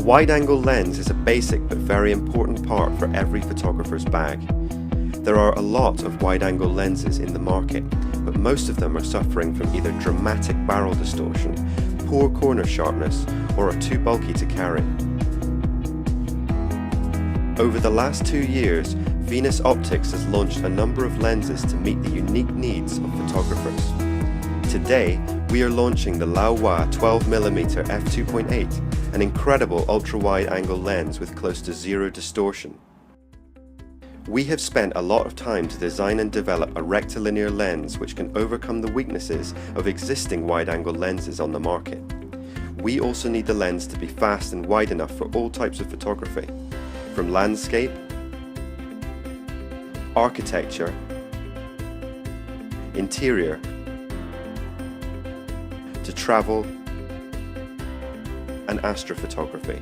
wide-angle lens is a basic but very important part for every photographer's bag. There are a lot of wide-angle lenses in the market, but most of them are suffering from either dramatic barrel distortion, poor corner sharpness, or are too bulky to carry. Over the last 2 years, Venus Optics has launched a number of lenses to meet the unique needs of photographers. Today, we are launching the Laowa 12mm f2.8, an incredible ultra-wide angle lens with close to zero distortion. We have spent a lot of time to design and develop a rectilinear lens which can overcome the weaknesses of existing wide-angle lenses on the market. We also need the lens to be fast and wide enough for all types of photography, from landscape, architecture, interior, to travel and astrophotography.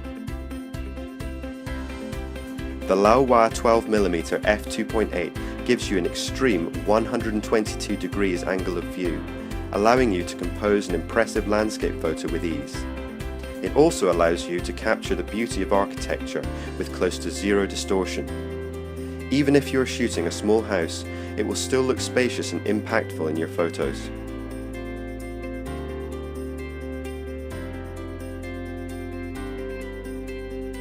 The Laowa 12mm f2.8 gives you an extreme 122 degrees angle of view, allowing you to compose an impressive landscape photo with ease. It also allows you to capture the beauty of architecture with close to zero distortion. Even if you're shooting a small house, it will still look spacious and impactful in your photos.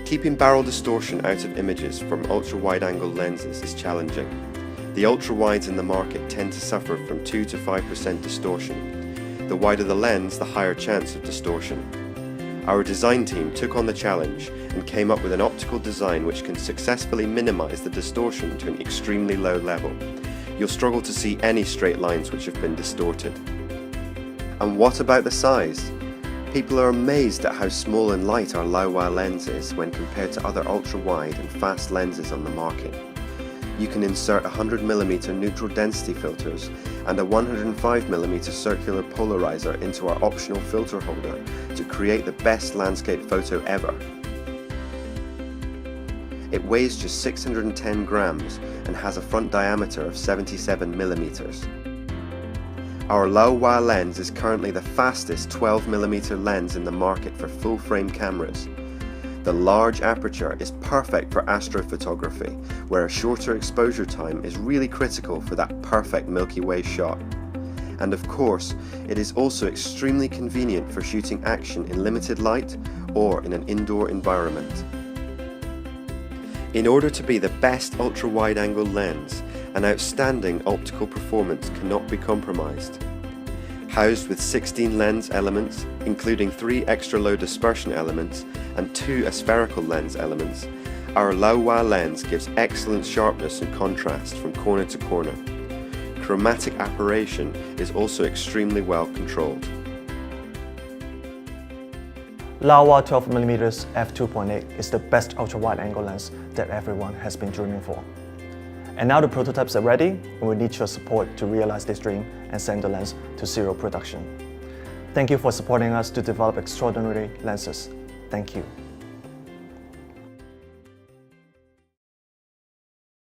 Keeping barrel distortion out of images from ultra-wide-angle lenses is challenging. The ultra-wides in the market tend to suffer from 2 to 5% distortion. The wider the lens, the higher chance of distortion. Our design team took on the challenge and came up with an optical design which can successfully minimize the distortion to an extremely low level. You'll struggle to see any straight lines which have been distorted. And what about the size? People are amazed at how small and light our Laowa lens is when compared to other ultra-wide and fast lenses on the market. You can insert 100mm neutral density filters and a 105mm circular polarizer into our optional filter holder to create the best landscape photo ever. It weighs just 610 grams and has a front diameter of 77mm. Our Laowa lens is currently the fastest 12mm lens in the market for full-frame cameras. The large aperture is perfect for astrophotography, where a shorter exposure time is really critical for that perfect Milky Way shot. And of course, it is also extremely convenient for shooting action in limited light or in an indoor environment. In order to be the best ultra-wide-angle lens, an outstanding optical performance cannot be compromised. Housed with 16 lens elements, including 3 extra low dispersion elements and 2 aspherical lens elements, our Laowa lens gives excellent sharpness and contrast from corner to corner. Chromatic aberration is also extremely well controlled. Laowa 12mm f2.8 is the best ultra-wide-angle lens that everyone has been dreaming for. And now the prototypes are ready, and we need your support to realize this dream and send the lens to serial production. Thank you for supporting us to develop extraordinary lenses. Thank you.